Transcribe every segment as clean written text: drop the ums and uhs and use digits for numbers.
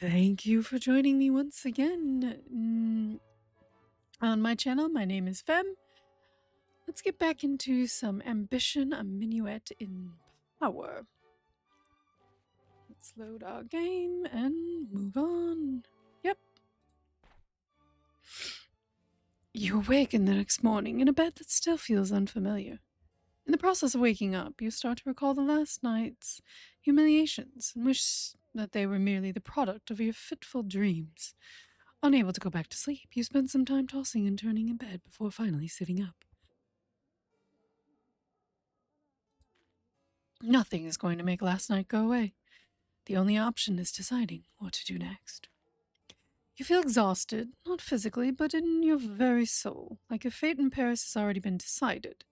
Thank you for joining me once again on my channel. My name is Fem. Let's get back into some ambition, a minuet in power. Let's load our game and move on. Yep. You awaken the next morning in a bed that still feels unfamiliar. In the process of waking up, you start to recall the last night's humiliations and wish that they were merely the product of your fitful dreams. Unable to go back to sleep, you spend some time tossing and turning in bed before finally sitting up. Nothing is going to make last night go away. The only option is deciding what to do next. You feel exhausted, not physically, but in your very soul, like your fate in Paris has already been decided,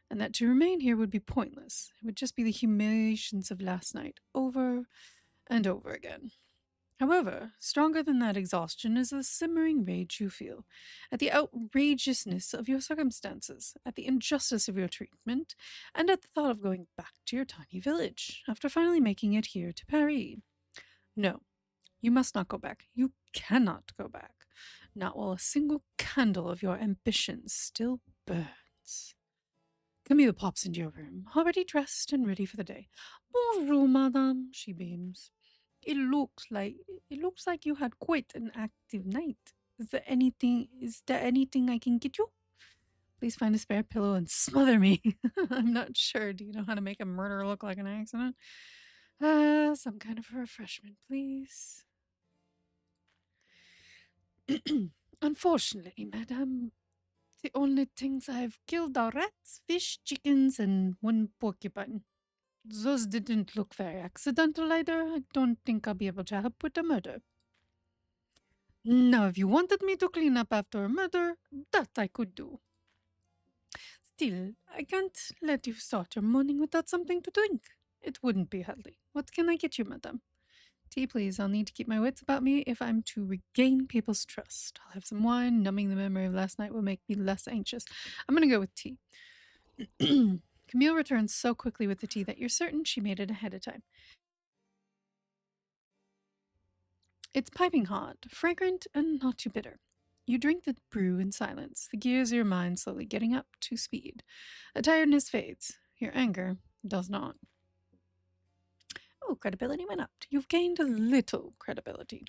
and that to remain here would be pointless. It would just be the humiliations of last night, over and over again. However, stronger than that exhaustion is the simmering rage you feel at the outrageousness of your circumstances, at the injustice of your treatment, and at the thought of going back to your tiny village after finally making it here to Paris. No, you must not go back. You cannot go back. Not while a single candle of your ambitions still burns. Camille pops into your room, already dressed and ready for the day. Bonjour, madame, she beams. It looks like you had quite an active night. Is there anything I can get you? Please find a spare pillow and smother me. I'm not sure. Do you know how to make a murder look like an accident? Some kind of refreshment, please. Unfortunately, madame, the only things I've killed are rats, fish, chickens, and one porcupine. Those didn't look very accidental either. I don't think I'll be able to help with the murder. Now, if you wanted me to clean up after a murder, that I could do. Still, I can't let you start your morning without something to drink. It wouldn't be healthy. What can I get you, madame? Tea, please. I'll need to keep my wits about me if I'm to regain people's trust. I'll have some wine. Numbing the memory of last night will make me less anxious. I'm going to go with tea. Camille returns so quickly with the tea that you're certain she made it ahead of time. It's piping hot, fragrant, and not too bitter. You drink the brew in silence, the gears of your mind slowly getting up to speed. A tiredness fades. Your anger does not. Oh, credibility went up. You've gained a little credibility.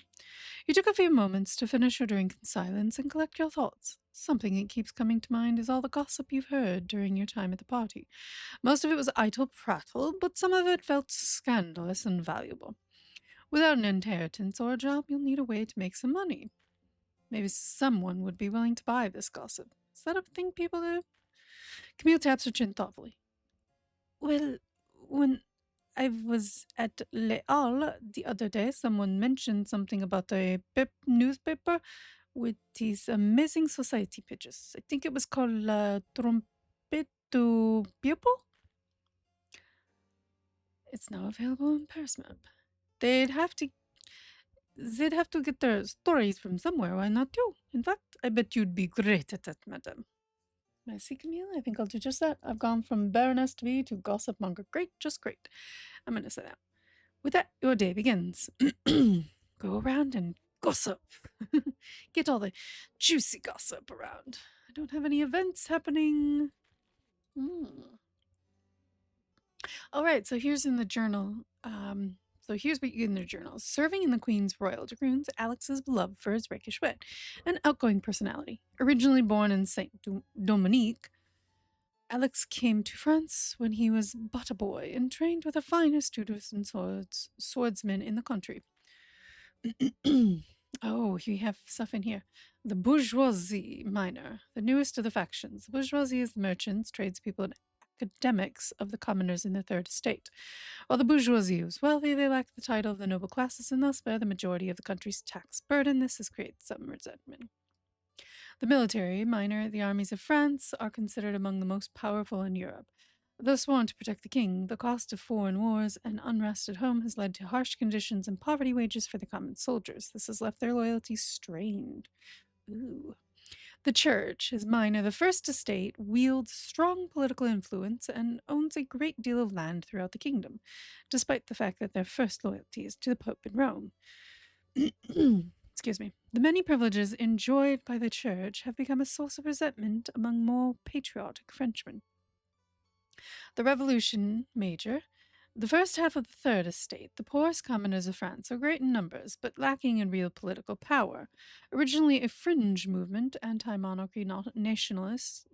You took a few moments to finish your drink in silence and collect your thoughts. Something that keeps coming to mind is all the gossip you've heard during your time at the party. Most of it was idle prattle, but some of it felt scandalous and valuable. Without an inheritance or a job, you'll need a way to make some money. Maybe someone would be willing to buy this gossip. Is that a thing people do? Camille taps her chin thoughtfully. Well, when I was at Le Hall the other day, someone mentioned something about a newspaper with these amazing society pages. I think it was called Trompette du Pupil. It's now available on Paris Map. They'd have to They'd have to get their stories from somewhere, why not you? In fact, I bet you'd be great at that, madame. Merci, Camille. I think I'll do just that. I've gone from Baroness to be to gossip monger. Great, just great. I'm going to say that. With that, your day begins. Go around and gossip. Get all the juicy gossip around. I don't have any events happening. All right, so here's in the journal. Here's what you get in their journals. Serving in the Queen's royal dragoons, Alex is beloved for his rakish wit and outgoing personality. Originally born in Saint Dominique, Alex came to France when he was but a boy and trained with the finest tutors and swordsmen in the country. Oh, we have stuff in here. The bourgeoisie minor, the newest of the factions. The bourgeoisie is the merchants, tradespeople, and academics of the commoners in the Third Estate. While the bourgeoisie was wealthy, they lacked the title of the noble classes and thus bear the majority of the country's tax burden. This has created some resentment. The military, minor, the armies of France are considered among the most powerful in Europe. Though sworn to protect the king, the cost of foreign wars and unrest at home has led to harsh conditions and poverty wages for the common soldiers. This has left their loyalty strained. Ooh. The church is minor. The First Estate wields strong political influence and owns a great deal of land throughout the kingdom, despite the fact that their first loyalty is to the Pope in Rome. Excuse me. The many privileges enjoyed by the church have become a source of resentment among more patriotic Frenchmen. The Revolution Major, the first half of the Third Estate, the poorest commoners of France, are great in numbers, but lacking in real political power. Originally a fringe movement, anti-monarchy nationalists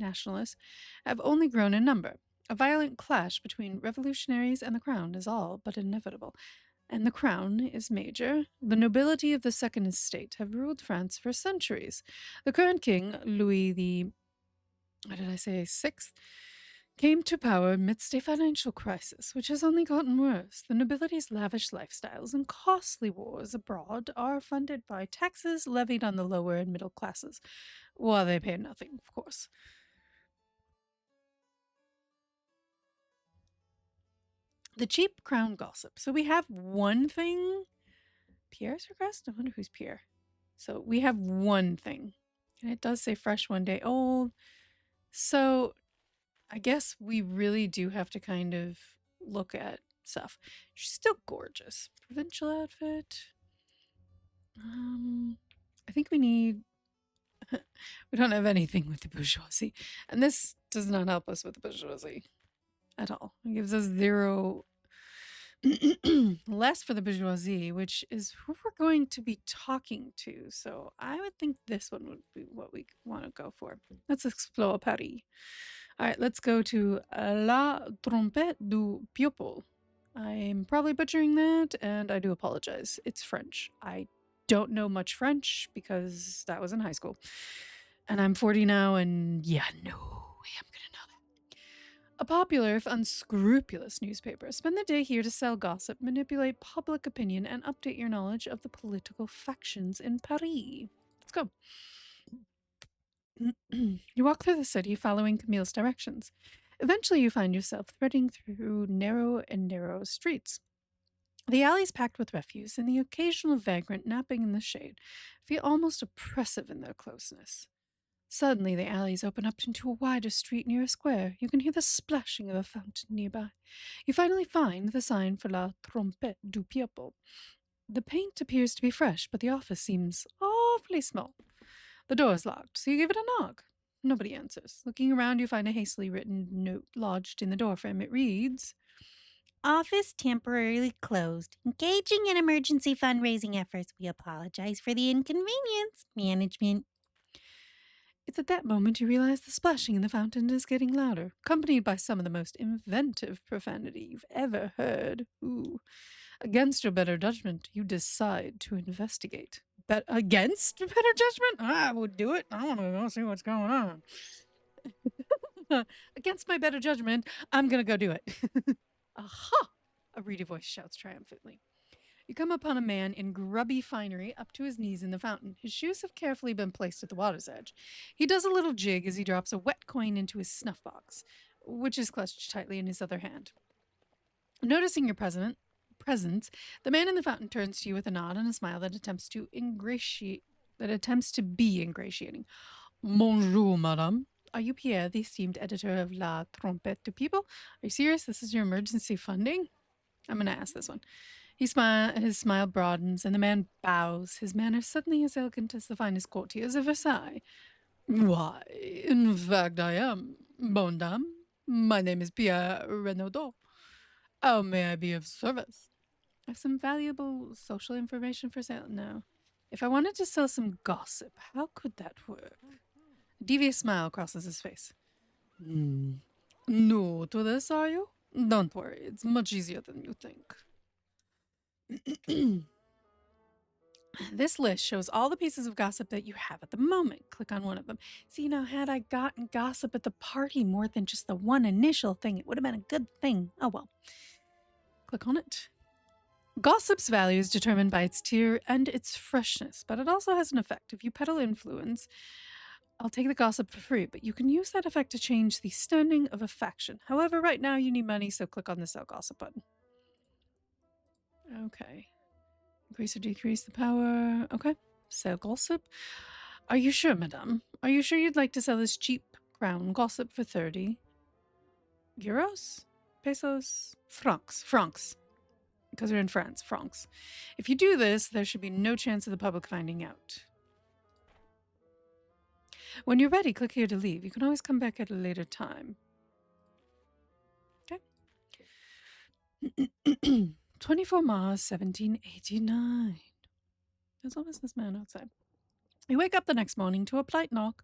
have only grown in number. A violent clash between revolutionaries and the crown is all but inevitable. And the crown is major. The nobility of the Second Estate have ruled France for centuries. The current king, Louis the what did I say, sixth, came to power amidst a financial crisis, which has only gotten worse. The nobility's lavish lifestyles and costly wars abroad are funded by taxes levied on the lower and middle classes, while they pay nothing, of course. The cheap crown gossip. So we have one thing. Pierre's request? I wonder who's Pierre. So we have one thing. And it does say fresh one day old. So I guess we really do have to kind of look at stuff. She's still gorgeous. Provincial outfit. I think we need. We don't have anything with the bourgeoisie, and this does not help us with the bourgeoisie at all. It gives us zero less for the bourgeoisie, which is who we're going to be talking to. So I would think this one would be what we want to go for. Let's explore Paris. All right, let's go to La Trompette du Piople. I'm probably butchering that, and I do apologize. It's French. I don't know much French because that was in high school. And I'm 40 now, and yeah, no way I'm gonna know that. A popular, if unscrupulous, newspaper. Spend the day here to sell gossip, manipulate public opinion, and update your knowledge of the political factions in Paris. Let's go. You walk through the city following Camille's directions. Eventually, you find yourself threading through narrow and narrow streets. The alleys packed with refuse and the occasional vagrant napping in the shade feel almost oppressive in their closeness. Suddenly, the alleys open up into a wider street near a square. You can hear the splashing of a fountain nearby. You finally find the sign for La Trompette du Peuple. The paint appears to be fresh, but the office seems awfully small. The door is locked, so you give it a knock. Nobody answers. Looking around, you find a hastily written note lodged in the doorframe. It reads, Office temporarily closed. Engaging in emergency fundraising efforts. We apologize for the inconvenience. Management. It's at that moment you realize the splashing in the fountain is getting louder, accompanied by some of the most inventive profanity you've ever heard. Ooh. Against your better judgment, you decide to investigate. Against better judgment? I would do it. I want to go see what's going on. Against my better judgment, I'm going to go do it. Aha! A reedy voice shouts triumphantly. You come upon a man in grubby finery up to his knees in the fountain. His shoes have carefully been placed at the water's edge. He does a little jig as he drops a wet coin into his snuff box, which is clutched tightly in his other hand. Noticing your presence, the man in the fountain turns to you with a nod and a smile that attempts to be ingratiating. Bonjour, madame. Are you Pierre, the esteemed editor of La Trompette du People? Are you serious? This is your emergency funding? I'm going to ask this one. His smile broadens, and the man bows, his manner suddenly as elegant as the finest courtiers of Versailles. Why, in fact, I am. Bonne dame. My name is Pierre Renaudot. How may I be of service? I have some valuable social information for sale. No. If I wanted to sell some gossip, how could that work? A devious smile crosses his face. New to this, are you? Don't worry, it's much easier than you think. This list shows all the pieces of gossip that you have at the moment. Click on one of them. See, now, had I gotten gossip at the party more than just the one initial thing, it would have been a good thing. Oh well. Click on it. Gossip's value is determined by its tier and its freshness, but it also has an effect. If you peddle influence, I'll take the gossip for free, but you can use that effect to change the standing of a faction. However, right now you need money, so click on the sell gossip button. Okay. Increase or decrease the power. Okay. Sell gossip. Are you sure, madame? Are you sure you'd like to sell this cheap crown gossip for 30 euros? Pesos? Francs. Francs. because we're in France, France. If you do this, there should be no chance of the public finding out. When you're ready, click here to leave. You can always come back at a later time. Okay. 24 Mars, 1789. There's always this man outside. You wake up the next morning to a polite knock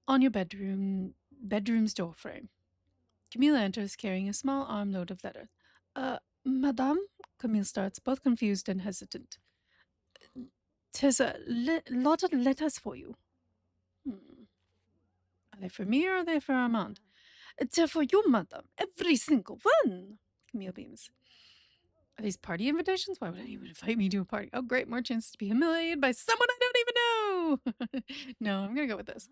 on your bedroom's door frame. Camille enters carrying a small armload of letters. Madame? Camille starts, both confused and hesitant. "'Tis a lot of letters for you." Are they for me or are they for Armand? "They're for you, madame. Every single one." Camille beams. Are these party invitations? Why would anyone invite me to a party? Oh, great. More chances to be humiliated by someone I don't even know. No, I'm going to go with this.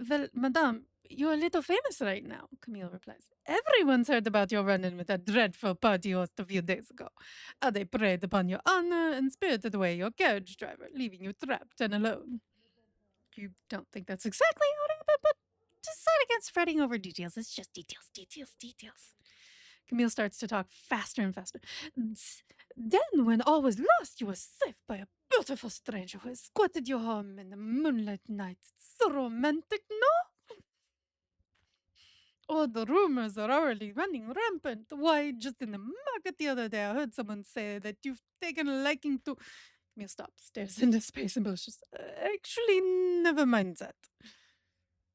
"Well, madame, you're a little famous right now," Camille replies. "Everyone's heard about your run-in with that dreadful party host a few days ago. How they preyed upon your honor and spirited away your carriage driver, leaving you trapped and alone." You don't think that's exactly how it happened, but decide against fretting over details. It's just details, details, details. Camille starts to talk faster and faster. "Then, when all was lost, you were saved by a beautiful stranger who escorted you home in the moonlight night. So romantic, no? Oh, the rumors are already running rampant. Why, just in the market the other day, I heard someone say that you've taken a liking to..." Camille stops, stares into space, and blushes. "Actually, never mind that."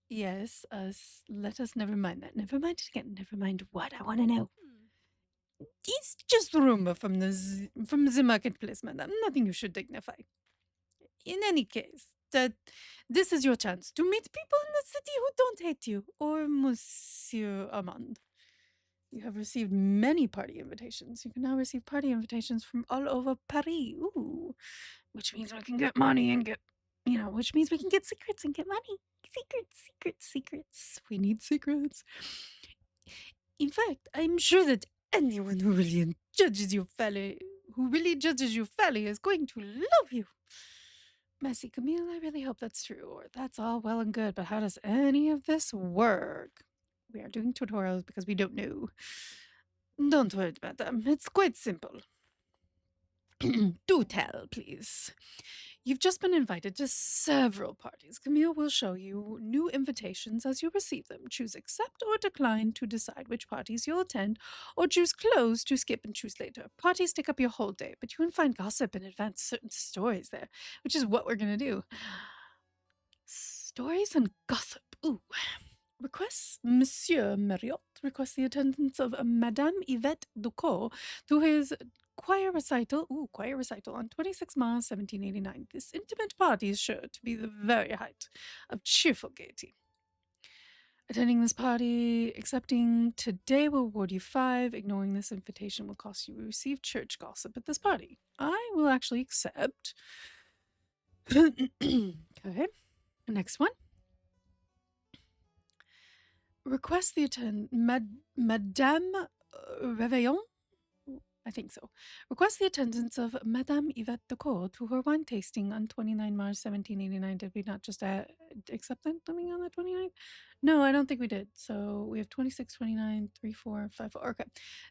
"Yes, let us never mind that. Never mind it again. Never mind what. I want to know." "It's just rumor from the marketplace, madam. Nothing you should dignify. In any case, that this is your chance to meet people in the city who don't hate you, or Monsieur Armand. You have received many party invitations. You can now receive party invitations from all over Paris. Ooh, which means we can get money and get, which means we can get secrets and get money. Secrets, secrets, secrets. We need secrets. In fact, I'm sure that anyone who really judges you fairly is going to love you." Messy Camille, I really hope that's true, or that's all well and good, but how does any of this work? We are doing tutorials because we don't know. Don't worry about them. It's quite simple. Do tell, please. You've just been invited to several parties. Camille will show you new invitations as you receive them. Choose accept or decline to decide which parties you'll attend, or choose close to skip and choose later. Parties take up your whole day, but you can find gossip and advance certain stories there, which is what we're going to do. Stories and gossip. Ooh. Requests Monsieur Marriott requests the attendance of Madame Yvette Ducot to his choir recital on 26 Mars 1789. This intimate party is sure to be the very height of cheerful gaiety. Attending this party, accepting today will award you 5. Ignoring this invitation will cost you. Receive church gossip at this party. I will actually accept. Okay. Next one. Request the Madame Réveillon? I think so. Request the attendance of Madame Yvette Decaux to her wine tasting on 29 March 1789. Did we not just accept that coming on the 29th? No, I don't think we did. So we have 26, 29, 3, 4, 5, 4. Okay.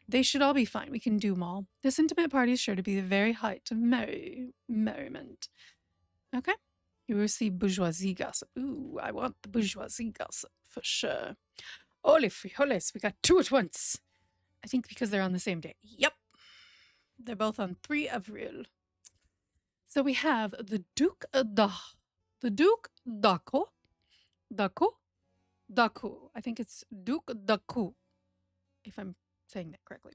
They should all be fine. We can do them all. This intimate party is sure to be the very height of merriment. Okay. You receive bourgeoisie gossip. Ooh, I want the bourgeoisie gossip for sure. Holy frijoles, we got 2 at once. I think because they're on the same day. Yep. They're both on 3 Avril. So we have the Duke Daco. I think it's Duke Daco, if I'm saying that correctly.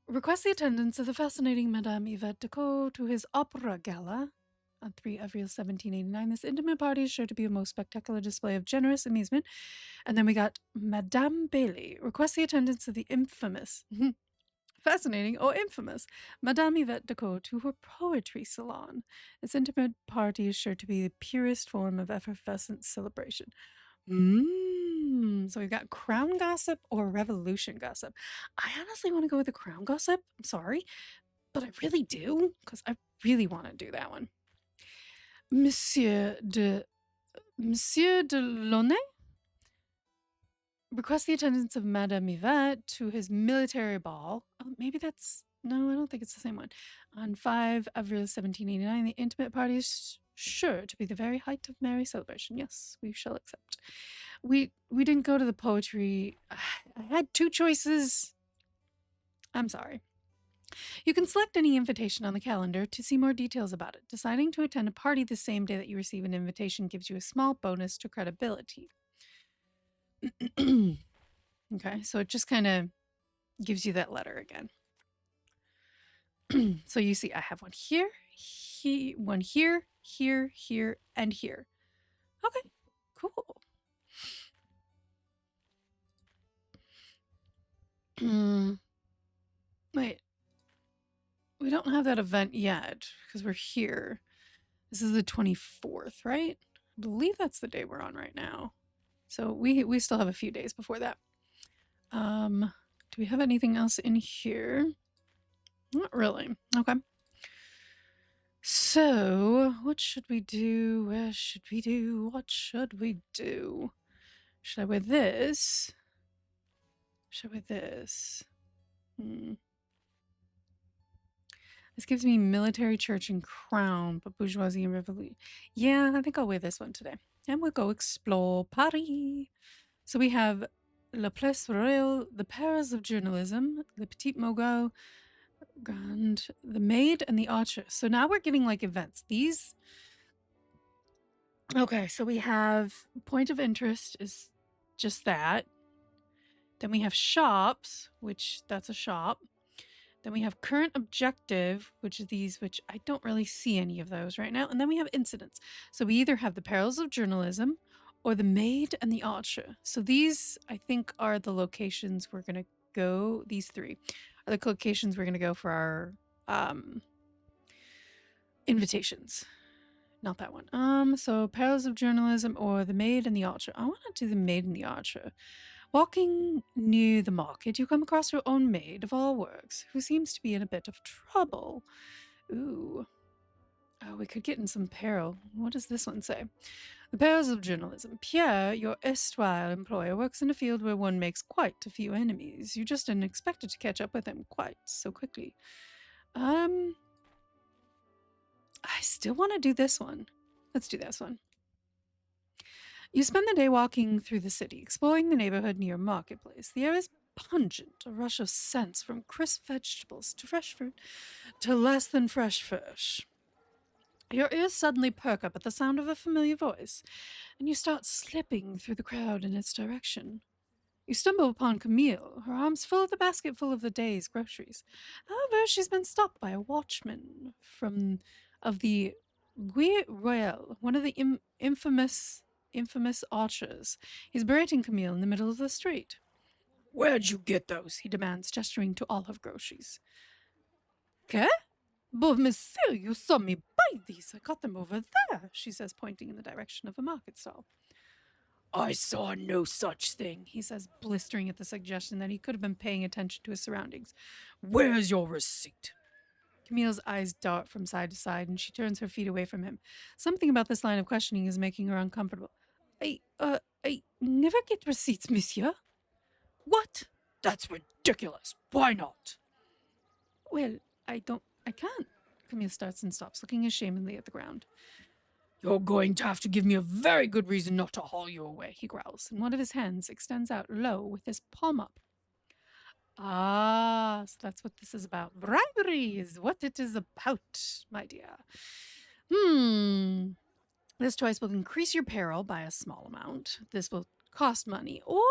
Request the attendance of the fascinating Madame Yvette Decaux to his opera gala on 3 Avril 1789. This intimate party is sure to be a most spectacular display of generous amusement. And then we got Madame Bailey. Request the attendance of the infamous, fascinating or infamous, Madame Yvette Decaux to her poetry salon. This intimate party is sure to be the purest form of effervescent celebration. So we've got crown gossip or revolution gossip. I honestly want to go with the crown gossip. I'm sorry, but I really do, because I really want to do that one. Monsieur de Launay requests the attendance of Madame Yvette to his military ball. Oh, maybe that's No, I don't think it's the same one. On 5 Avril 1789, the intimate party is sure to be the very height of merry celebration. Yes, we shall accept. We didn't go to the poetry. I had two choices. I'm sorry. You can select any invitation on the calendar to see more details about it. Deciding to attend a party the same day that you receive an invitation gives you a small bonus to credibility. Okay, so it just kind of gives you that letter again. So you see, I have one here, one here, here, and here. Okay, cool. Wait, we don't have that event yet because we're here. This is the 24th, right? I believe that's the day we're on right now. So we still have a few days before that. Do we have anything else in here? Not really. Okay. So, what should we do? Where should we do? What should we do? Should I wear this? Should I wear this? This gives me military, church, and crown, but bourgeoisie and revolution. Yeah, I think I'll wear this one today. And we'll go explore Paris. So we have La Place Royale, The Perils of Journalism, Le Petit Mogul, Grand, The Maid, and The Archer. So now we're getting like events. These. Okay, so we have point of interest is just that. Then we have shops, which that's a shop. Then we have current objective, which is these, which I don't really see any of those right now. And then we have incidents. So we either have the perils of journalism or the maid and the archer. So these, I think, are the locations we're going to go. These three are the locations we're going to go for our invitations. Not that one. So perils of journalism or the maid and the archer. I want to do the maid and the archer. Walking near the market, you come across your own maid of all works, who seems to be in a bit of trouble. Ooh. Oh, we could get in some peril. What does this one say? The perils of journalism. Pierre, your erstwhile employer, works in a field where one makes quite a few enemies. You just didn't expect it to catch up with him quite so quickly. I still want to do this one. Let's do this one. You spend the day walking through the city, exploring the neighborhood near Marketplace. The air is pungent, a rush of scents from crisp vegetables to fresh fruit to less than fresh fish. Your ears suddenly perk up at the sound of a familiar voice, and you start slipping through the crowd in its direction. You stumble upon Camille, her arms full of the basket full of the day's groceries. However, she's been stopped by a watchman of the Guillotine Royale, one of the infamous archers. He's berating Camille in the middle of the street. Where'd you get those? He demands, gesturing to all of groceries. Que? But monsieur, you saw me buy these. I got them over there, she says, pointing in the direction of a market stall. I saw no such thing, he says, blistering at the suggestion that he could have been paying attention to his surroundings. Where's your receipt? Camille's eyes dart from side to side, and she turns her feet away from him. Something about this line of questioning is making her uncomfortable. I never get receipts, monsieur. What? That's ridiculous. Why not? Well, I can't. Camille starts and stops, looking ashamedly at the ground. You're going to have to give me a very good reason not to haul you away, he growls, and one of his hands extends out low with his palm up. Ah, so that's what this is about. Bribery is what it is about, my dear. This choice will increase your peril by a small amount. This will cost money, or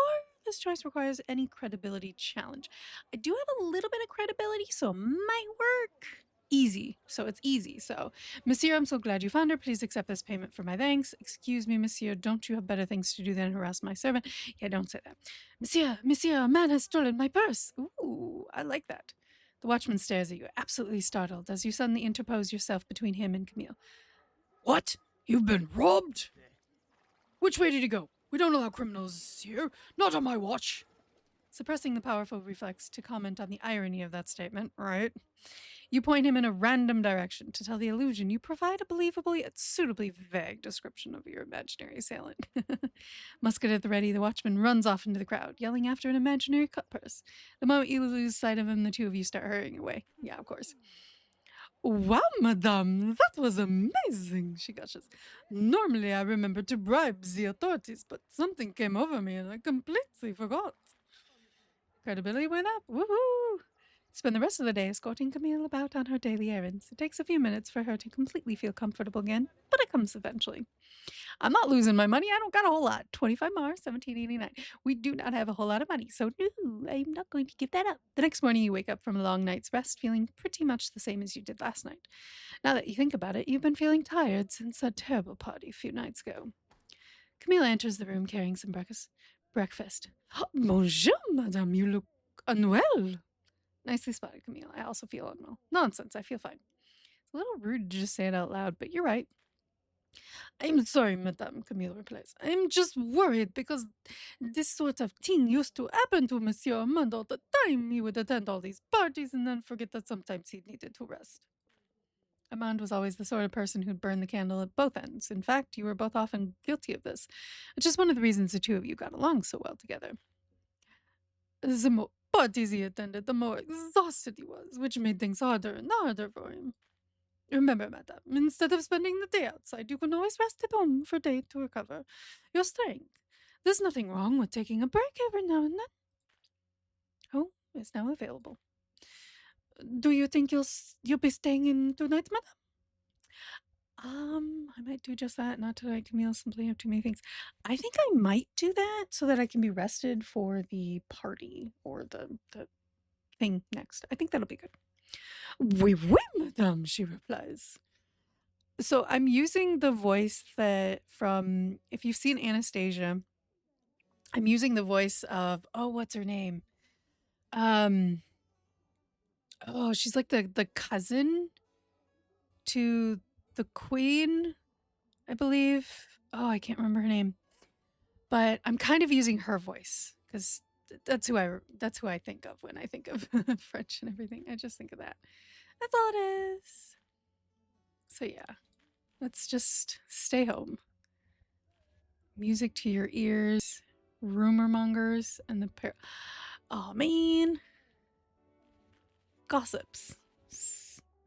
this choice requires any credibility challenge. I do have a little bit of credibility, so it might work. Easy. So it's easy. So, Monsieur, I'm so glad you found her. Please accept this payment for my thanks. Excuse me, Monsieur, don't you have better things to do than harass my servant? Yeah, don't say that. Monsieur, a man has stolen my purse. Ooh, I like that. The watchman stares at you, absolutely startled, as you suddenly interpose yourself between him and Camille. What? You've been robbed? Which way did he go? We don't allow criminals here. Not on my watch. Suppressing the powerful reflex to comment on the irony of that statement, right? You point him in a random direction. To tell the illusion, you provide a believably yet suitably vague description of your imaginary assailant. Musket at the ready, the watchman runs off into the crowd, yelling after an imaginary cut purse. The moment you lose sight of him, the two of you start hurrying away. Yeah, of course. Wow, madame, that was amazing, she gushes. Normally I remember to bribe the authorities, but something came over me and I completely forgot. Credibility went up. Woohoo! Spend the rest of the day escorting Camille about on her daily errands. It takes a few minutes for her to completely feel comfortable again, but it comes eventually. I'm not losing my money. I don't got a whole lot. 25 Mars, 1789. We do not have a whole lot of money, so no, I'm not going to give that up. The next morning, you wake up from a long night's rest feeling pretty much the same as you did last night. Now that you think about it, you've been feeling tired since that terrible party a few nights ago. Camille enters the room carrying some breakfast. Bonjour, madame. You look unwell. Nicely spotted, Camille. I also feel unwell. Nonsense. I feel fine. It's a little rude to just say it out loud, but you're right. I'm sorry, madame, Camille replies. I'm just worried because this sort of thing used to happen to Monsieur Armand all the time. He would attend all these parties and then forget that sometimes he needed to rest. Armand was always the sort of person who'd burn the candle at both ends. In fact, you were both often guilty of this, which is one of the reasons the two of you got along so well together. The more parties he attended, the more exhausted he was, which made things harder and harder for him. Remember, madame, instead of spending the day outside, you can always rest at home for a day to recover your strength. There's nothing wrong with taking a break every now and then. Home is now available. Do you think you'll be staying in tonight, madame? I might do just that. Not tonight, Camille. Simply have too many things. I think I might do that so that I can be rested for the party or the thing next. I think that'll be good. Oui, oui, madame, she replies. So I'm using the voice that from, if you've seen Anastasia, I'm using the voice of, oh, what's her name? Oh, she's like the cousin to the queen, I believe. Oh, I can't remember her name. But I'm kind of using her voice because that's who I think of when I think of French and everything. I just think of that. That's all it is. So yeah, let's just stay home. Music to your ears, rumor mongers, and the oh man, gossips.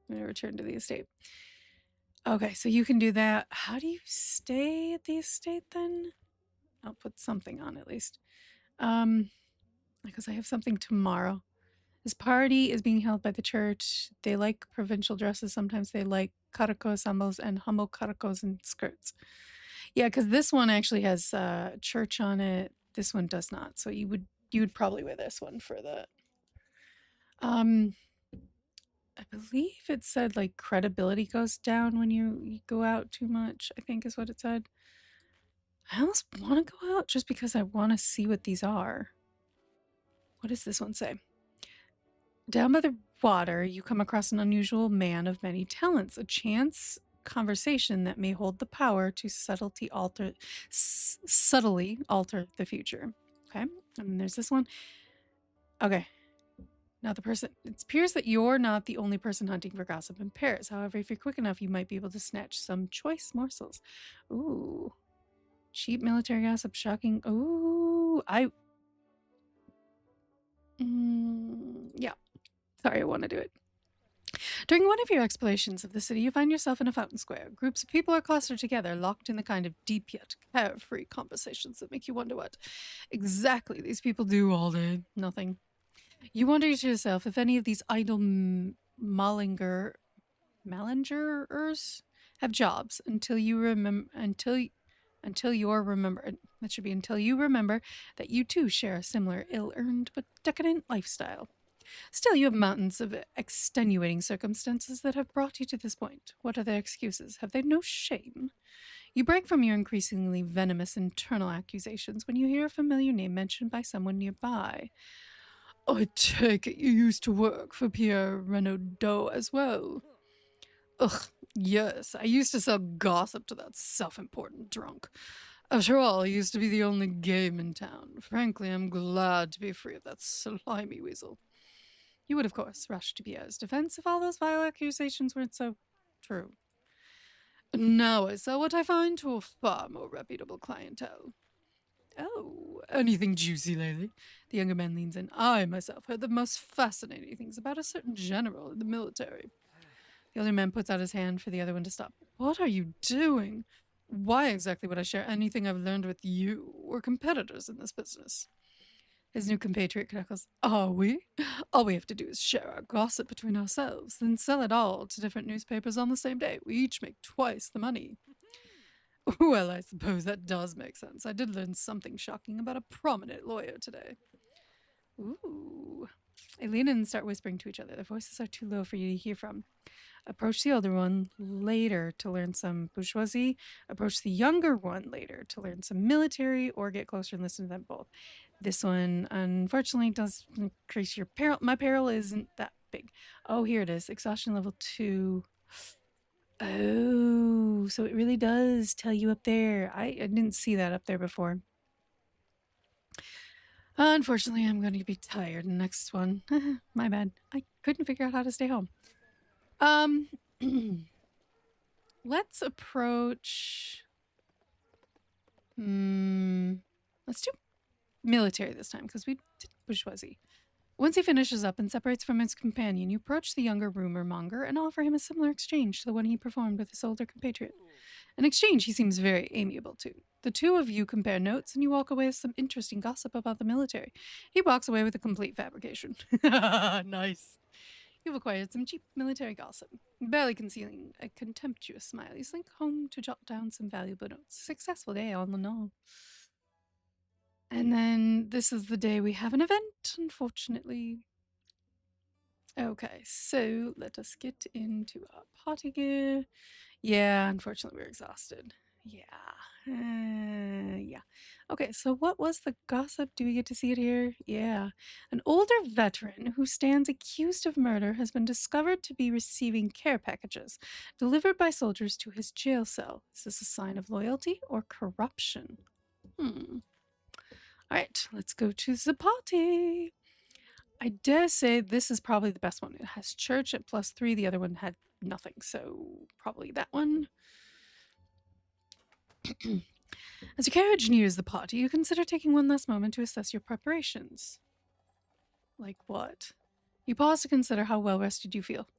I'm gonna return to the estate. Okay, so you can do that. How do you stay at the estate then? I'll put something on at least. Because I have something tomorrow. This party is being held by the church. They like provincial dresses. Sometimes they like karako ensembles and humble karakos and skirts. Yeah, because this one actually has church on it. This one does not. So you would probably wear this one for that. I believe it said like credibility goes down when you go out too much, I think is what it said. I almost want to go out just because I want to see what these are. What does this one say? Down by the water, you come across an unusual man of many talents, a chance conversation that may hold the power to subtly alter the future. Okay, and there's this one. Okay. Now it appears that you're not the only person hunting for gossip in Paris. However, if you're quick enough, you might be able to snatch some choice morsels. Ooh. Cheap military gossip, shocking. Ooh, yeah. Sorry, I want to do it. During one of your explorations of the city, you find yourself in a fountain square. Groups of people are clustered together, locked in the kind of deep yet carefree conversations that make you wonder what exactly these people do all day. Nothing. You wonder to yourself if any of these idle malingerers have jobs until you remember that you too share a similar ill-earned but decadent lifestyle. Still, you have mountains of extenuating circumstances that have brought you to this point. What are their excuses? Have they no shame? You break from your increasingly venomous internal accusations when you hear a familiar name mentioned by someone nearby. I take it you used to work for Pierre Renaudot as well. Ugh, yes, I used to sell gossip to that self-important drunk. After all, he used to be the only game in town. Frankly, I'm glad to be free of that slimy weasel. You would, of course, rush to Pierre's defense if all those vile accusations weren't so true. Now I sell what I find to a far more reputable clientele. Oh, anything juicy lately? The younger man leans in. I myself heard the most fascinating things about a certain general in the military. The older man puts out his hand for the other one to stop. What are you doing? Why exactly would I share anything I've learned with you? We're competitors in this business. His new compatriot crackles. Are we? All we have to do is share our gossip between ourselves, then sell it all to different newspapers on the same day. We each make twice the money. Well, I suppose that does make sense. I did learn something shocking about a prominent lawyer today. Ooh. They lean in and start whispering to each other. Their voices are too low for you to hear from. Approach the older one later to learn some bourgeoisie. Approach the younger one later to learn some military, or get closer and listen to them both. This one, unfortunately, does increase your peril. My peril isn't that big. Oh, here it is. Exhaustion level 2. Oh, so it really does tell you up there. I didn't see that up there before. Unfortunately, I'm going to be tired in the next one. My bad. I couldn't figure out how to stay home. Let's approach. Let's do military this time because we did bourgeoisie. Once he finishes up and separates from his companion, you approach the younger rumor monger and offer him a similar exchange to the one he performed with his older compatriot. An exchange he seems very amiable to. The two of you compare notes and you walk away with some interesting gossip about the military. He walks away with a complete fabrication. Nice. You've acquired some cheap military gossip. Barely concealing a contemptuous smile, you slink home to jot down some valuable notes. Successful day all in all. And then this is the day we have an event, unfortunately. Okay, so let us get into our party gear. Yeah, unfortunately, we're exhausted. Yeah. Yeah. Okay, so what was the gossip? Do we get to see it here? Yeah. An older veteran who stands accused of murder has been discovered to be receiving care packages delivered by soldiers to his jail cell. Is this a sign of loyalty or corruption? All right, let's go to the party. I dare say this is probably the best one. It has church at +3. The other one had nothing, so probably that one. As your carriage nears the party, you consider taking one last moment to assess your preparations. Like what? You pause to consider how well rested you feel.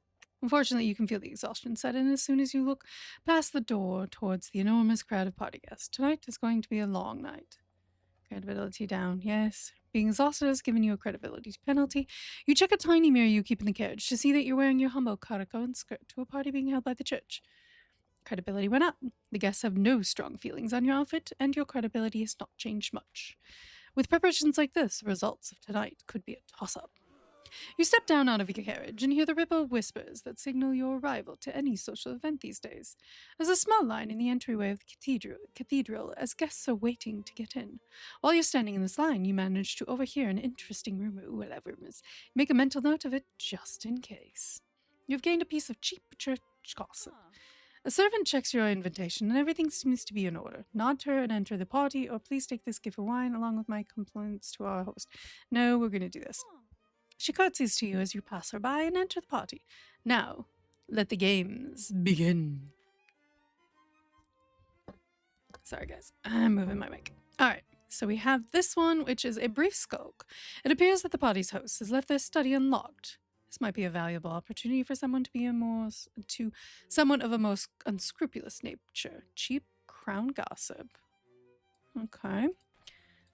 Unfortunately, you can feel the exhaustion set in as soon as you look past the door towards the enormous crowd of party guests. Tonight is going to be a long night. Credibility down, yes. Being exhausted has given you a credibility penalty. You check a tiny mirror you keep in the carriage to see that you're wearing your humble caraco and skirt to a party being held by the church. Credibility went up. The guests have no strong feelings on your outfit, and your credibility has not changed much. With preparations like this, the results of tonight could be a toss-up. You step down out of your carriage and hear the ripple of whispers that signal your arrival to any social event these days. There's a small line in the entryway of the cathedral as guests are waiting to get in. While you're standing in this line, you manage to overhear an interesting rumor. Whatever it is, make a mental note of it just in case. You've gained a piece of cheap church gossip. A servant checks your invitation and everything seems to be in order. Nod to her and enter the party, or please take this gift of wine along with my compliments to our host. No, we're going to do this. She curtsies to you as you pass her by and enter the party. Now, let the games begin. Sorry, guys. I'm moving my mic. All right. So we have this one, which is a brief skulk. It appears that the party's host has left their study unlocked. This might be a valuable opportunity for someone someone of a most unscrupulous nature. Cheap crown gossip. Okay.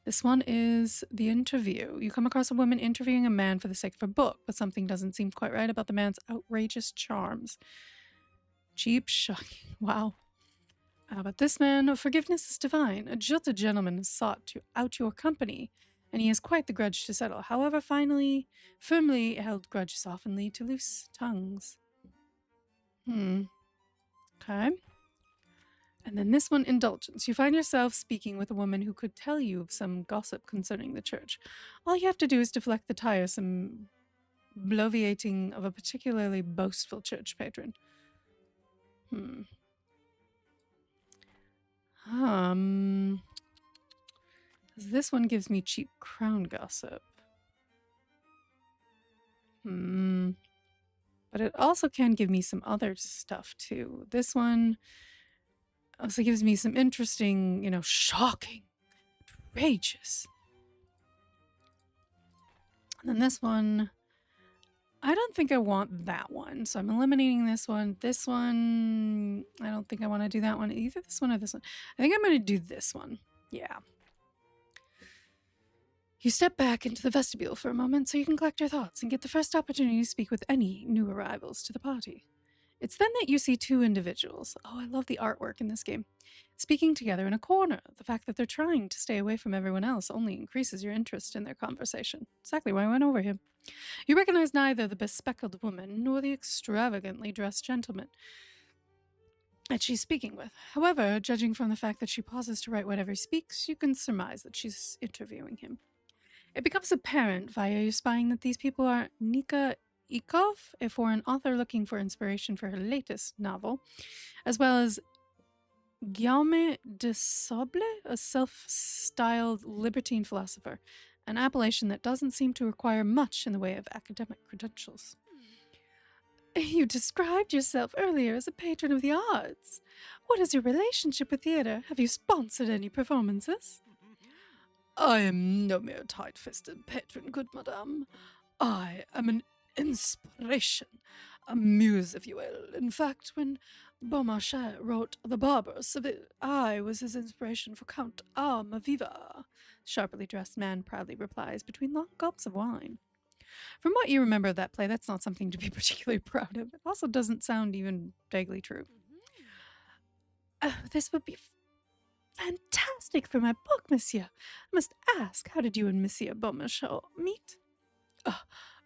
This one is the interview. You come across a woman interviewing a man for the sake of a book, but something doesn't seem quite right about the man's outrageous charms. Cheap, shocking. Wow. But this man of forgiveness is divine. A jilted gentleman has sought out your company, and he has quite the grudge to settle. However, firmly held grudges often lead to loose tongues. Okay. And then this one, indulgence. You find yourself speaking with a woman who could tell you of some gossip concerning the church. All you have to do is deflect the tiresome bloviating of a particularly boastful church patron. This one gives me cheap crown gossip. But it also can give me some other stuff too. This one also gives me some interesting, shocking, outrageous. And then this one, I don't think I want that one. So I'm eliminating this one. This one, I don't think I want to do that one. Either this one or this one. I think I'm going to do this one. Yeah. You step back into the vestibule for a moment so you can collect your thoughts and get the first opportunity to speak with any new arrivals to the party. It's then that you see two individuals. Oh, I love the artwork in this game. Speaking together in a corner. The fact that they're trying to stay away from everyone else only increases your interest in their conversation. Exactly why I went over here. You recognize neither the bespectacled woman nor the extravagantly dressed gentleman that she's speaking with. However, judging from the fact that she pauses to write whatever he speaks, you can surmise that she's interviewing him. It becomes apparent via your spying that these people are Nika Ikov, a foreign author looking for inspiration for her latest novel, as well as Guillaume de Sable, a self-styled libertine philosopher, an appellation that doesn't seem to require much in the way of academic credentials. You described yourself earlier as a patron of the arts. What is your relationship with theatre? Have you sponsored any performances? I am no mere tight-fisted patron, good madame. I am an inspiration, a muse, if you will. In fact, when Beaumarchais wrote The Barber of Seville, I was his inspiration for Count Almaviva, the sharply dressed man proudly replies between long gulps of wine. From what you remember of that play, that's not something to be particularly proud of. It also doesn't sound even vaguely true. This would be fantastic for my book, monsieur. I must ask, how did you and Monsieur Beaumarchais meet?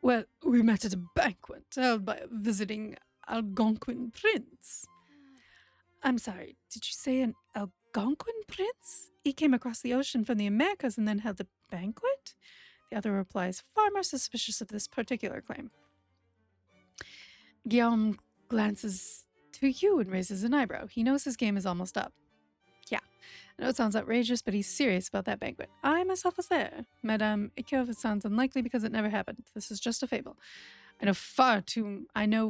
Well, we met at a banquet held by a visiting Algonquin prince. I'm sorry, did you say an Algonquin prince? He came across the ocean from the Americas and then held a banquet? The other replies, far more suspicious of this particular claim. Guillaume glances to you and raises an eyebrow. He knows his game is almost up. Yeah, I know it sounds outrageous, but he's serious about that banquet. I myself was there. Madame Ikov, it sounds unlikely because it never happened. This is just a fable. I know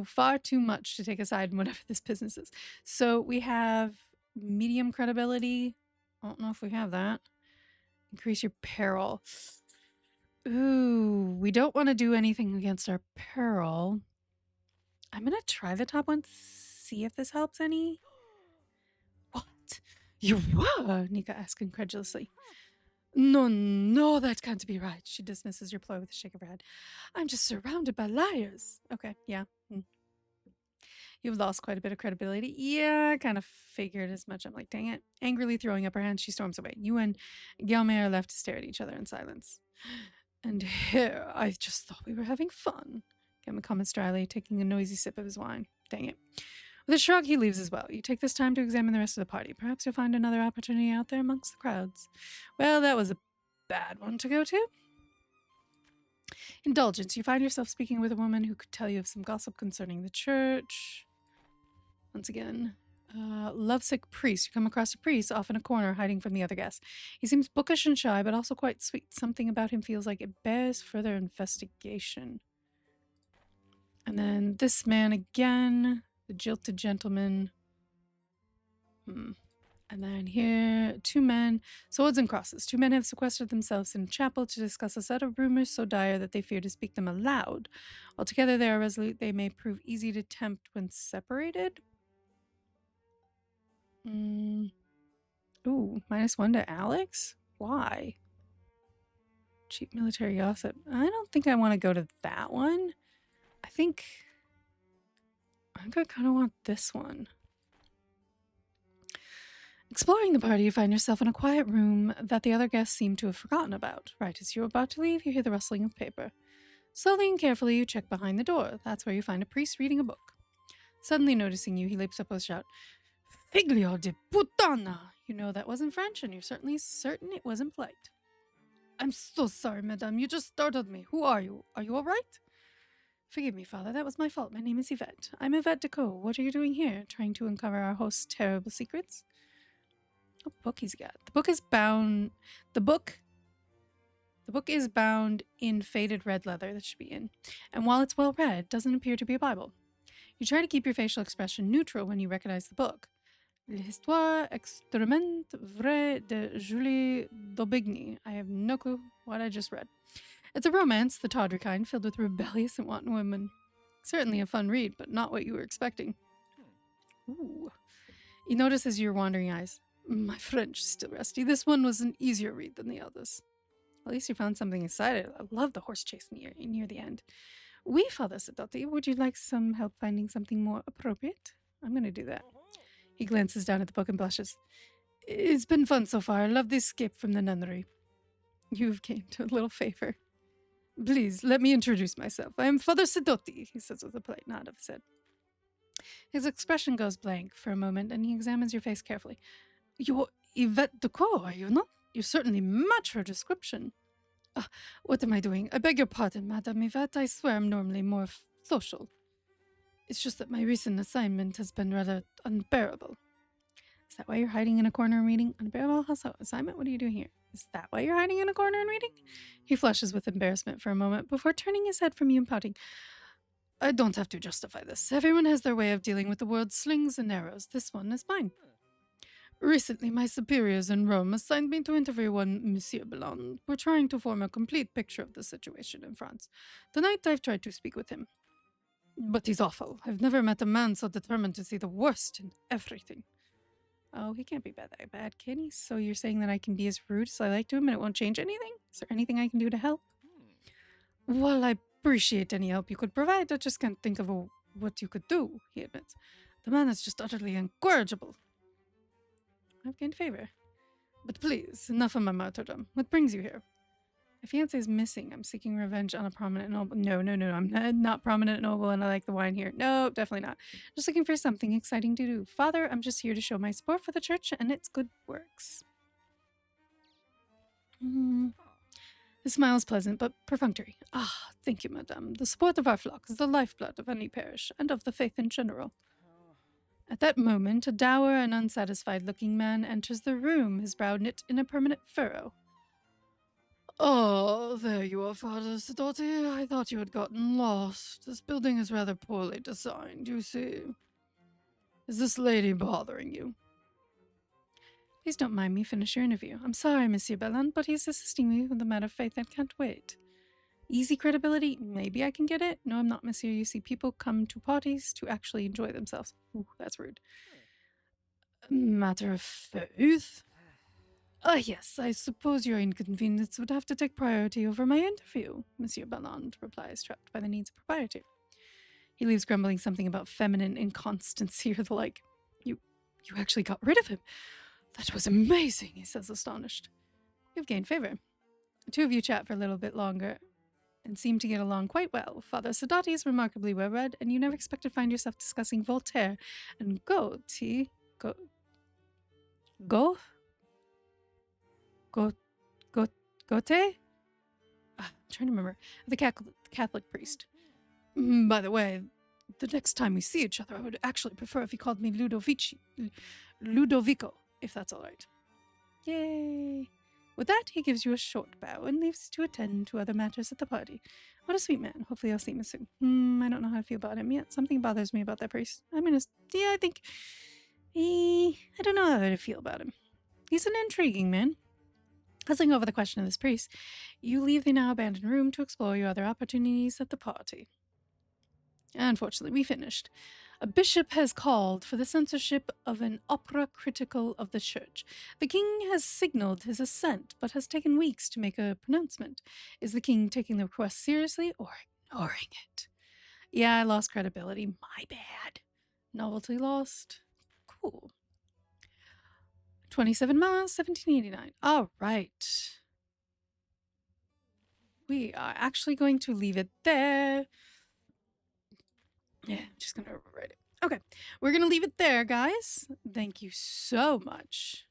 far too much to take a side in whatever this business is. So we have medium credibility. I don't know if we have that. Increase your peril. Ooh, we don't want to do anything against our peril. I'm going to try the top one, see if this helps any. What? You were? Nika asked incredulously. No, that can't be right. She dismisses your ploy with a shake of her head. I'm just surrounded by liars. Okay, yeah. You've lost quite a bit of credibility. Yeah, I kind of figured as much. I'm like, dang it. Angrily throwing up her hand, she storms away. You and Guillaume are left to stare at each other in silence. And here, I just thought we were having fun. Guillaume comments dryly, taking a noisy sip of his wine. Dang it. With a shrug, he leaves as well. You take this time to examine the rest of the party. Perhaps you'll find another opportunity out there amongst the crowds. Well, that was a bad one to go to. Indulgence. You find yourself speaking with a woman who could tell you of some gossip concerning the church. Once again, lovesick priest. You come across a priest off in a corner, hiding from the other guests. He seems bookish and shy, but also quite sweet. Something about him feels like it bears further investigation. And then this man again, the jilted gentleman. And then here, two men, swords and crosses. Two men have sequestered themselves in a chapel to discuss a set of rumors so dire that they fear to speak them aloud. Altogether, they are resolute. They may prove easy to tempt when separated. Ooh, -1 to Alex? Why? Cheap military gossip. I don't think I want to go to that one. I think I kind of want this one. Exploring the party, you find yourself in a quiet room that the other guests seem to have forgotten about. Right as you're about to leave, you hear the rustling of paper. Slowly and carefully, you check behind the door. That's where you find a priest reading a book. Suddenly noticing you, he leaps up with a shout. Figlio de putana! You know that wasn't French, and you're certainly certain it wasn't polite. I'm so sorry, madame. You just startled me. Who are you? Are you all right? Forgive me, father. That was my fault. My name is Yvette. I'm Yvette Decaux. What are you doing here? Trying to uncover our host's terrible secrets? What book he's got? The book is bound. The book The book is bound in faded red leather that should be in, and while it's well read, it doesn't appear to be a Bible. You try to keep your facial expression neutral when you recognize the book. L'histoire extrêmement vraie de Julie d'Aubigny. I have no clue what I just read. It's a romance, the tawdry kind, filled with rebellious and wanton women. Certainly a fun read, but not what you were expecting. Ooh. He notices your wandering eyes. My French is still rusty. This one was an easier read than the others. At least you found something exciting. I love the horse chase near the end. Oui, Father Sadotti, would you like some help finding something more appropriate? I'm going to do that. He glances down at the book and blushes. It's been fun so far. I love the escape from the nunnery. You've gained a little favor. Please, let me introduce myself. I am Father Sadotti, he says with a polite nod of his head. His expression goes blank for a moment, and he examines your face carefully. You're Yvette Decaux, are you not? You certainly match her description. What am I doing? I beg your pardon, Madame Yvette. I swear I'm normally more social. It's just that my recent assignment has been rather unbearable. Is that why you're hiding in a corner and reading? Unbearable assignment? What are you doing here? Is that why you're hiding in a corner and reading? He flushes with embarrassment for a moment before turning his head from you and pouting. I don't have to justify this. Everyone has their way of dealing with the world's slings and arrows. This one is mine. Recently, my superiors in Rome assigned me to interview one Monsieur Bellon. We're trying to form a complete picture of the situation in France. Tonight, I've tried to speak with him. But he's awful. I've never met a man so determined to see the worst in everything. Oh, he can't be that bad, can he? So you're saying that I can be as rude as I like to him and it won't change anything? Is there anything I can do to help? Well, I appreciate any help you could provide. I just can't think of what you could do, he admits. The man is just utterly incorrigible. I've gained favor. But please, enough of my martyrdom. What brings you here? My fiancé is missing. I'm seeking revenge on a prominent noble. No, I'm not prominent noble and I like the wine here. No, definitely not. Just looking for something exciting to do. Father, I'm just here to show my support for the church and its good works. The smile is pleasant, but perfunctory. Thank you, madame. The support of our flock is the lifeblood of any parish, and of the faith in general. At that moment, a dour and unsatisfied-looking man enters the room, his brow knit in a permanent furrow. Oh, there you are, Father Sadotti. I thought you had gotten lost. This building is rather poorly designed, you see. Is this lady bothering you? Please don't mind me. Finish your interview. I'm sorry, Monsieur Bellon, but he's assisting me with a matter of faith and can't wait. Easy credibility? Maybe I can get it. No, I'm not, Monsieur. You see, people come to parties to actually enjoy themselves. Ooh, that's rude. Matter of faith? Yes, I suppose your inconvenience would have to take priority over my interview, Monsieur Bellon replies, trapped by the needs of propriety. He leaves grumbling something about feminine inconstancy or the like. You actually got rid of him. That was amazing, he says, astonished. You've gained favor. The two of you chat for a little bit longer and seem to get along quite well. Father Sadotti is remarkably well-read, and you never expect to find yourself discussing Voltaire and Goethe. I'm trying to remember. The Catholic priest. By the way, the next time we see each other, I would actually prefer if he called me Ludovico, if that's all right. Yay. With that, he gives you a short bow and leaves to attend to other matters at the party. What a sweet man. Hopefully I'll see him soon. I don't know how to feel about him yet. Something bothers me about that priest. I don't know how to feel about him. He's an intriguing man. Puzzling over the question of this priest, you leave the now abandoned room to explore your other opportunities at the party. Unfortunately, we finished. A bishop has called for the censorship of an opera critical of the church. The king has signaled his assent, but has taken weeks to make a pronouncement. Is the king taking the request seriously or ignoring it? Yeah, I lost credibility. My bad. Novelty lost. Cool. 27 Amass, 1789. All right. We are actually going to leave it there. Yeah, I'm just going to overwrite it. Okay, we're going to leave it there, guys. Thank you so much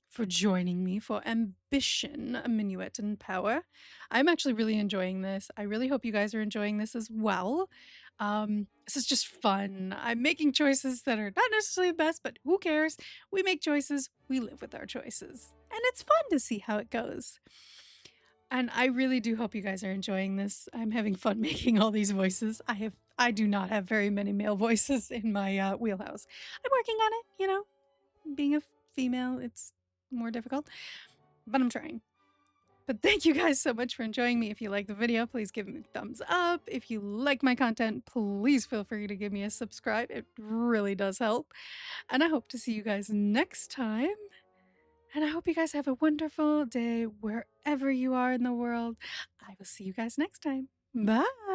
for joining me for Ambition, a Minuet and Power. I'm actually really enjoying this. I really hope you guys are enjoying this as well. This is just fun. I'm making choices that are not necessarily the best, but who cares? We make choices, we live with our choices. And it's fun to see how it goes. And I really do hope you guys are enjoying this. I'm having fun making all these voices. I do not have very many male voices in my wheelhouse. I'm working on it, you know. Being a female, it's more difficult, but I'm trying. But thank you guys so much for enjoying me. If you like the video, please give me a thumbs up. If you like my content, please feel free to give me a subscribe. It really does help. And I hope to see you guys next time. And I hope you guys have a wonderful day wherever you are in the world. I will see you guys next time. Bye.